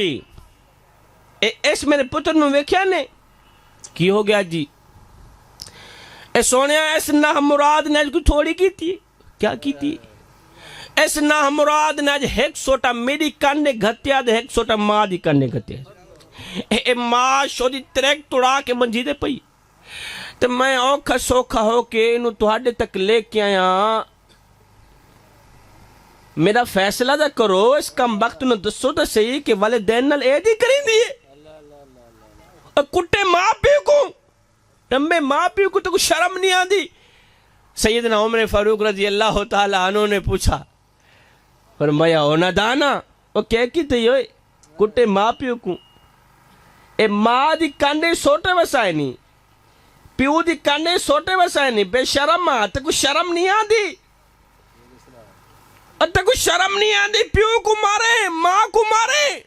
اس میرے پتر نو ویکھیا نے کی ہو گیا جی اے سونیا اس نہ مراد نے کوئی تھوڑی کی تھی کیا کی تھی اس نہ مراد نے ایک سوٹا میری کنے گھتیا دے ایک سوٹا ماں دی کنے گھتیا اے ماں شودی تریک توڑا کے منجی دے پئی تو میں اوکھا سوکھا ہو کے انہوں تہاڈے تک لے کے آیا میرا فیصلہ دا کرو اس کم وقت نو دسو تو صحیح کہ والدین نال اے دی کریں دیئے کٹے ماں پیو کو ٹمبے ماں پیو کو تو کوئی شرم نہیں آدھی سیدنا عمر فاروق رضی اللہ تعالیٰ عنہ نے پوچھا فرمایا ہونا دانا وہ کہہ کی تھی ہوئے کٹے ماں پیو کو اے ماں دی کانڈے سوٹے وسائے نہیں پیو دی کانڈے سوٹے وسائے نہیں بے شرم تو کوئی شرم نہیں آدھی تو کوئی شرم نہیں آدھی پیو کو مارے ماں کو مارے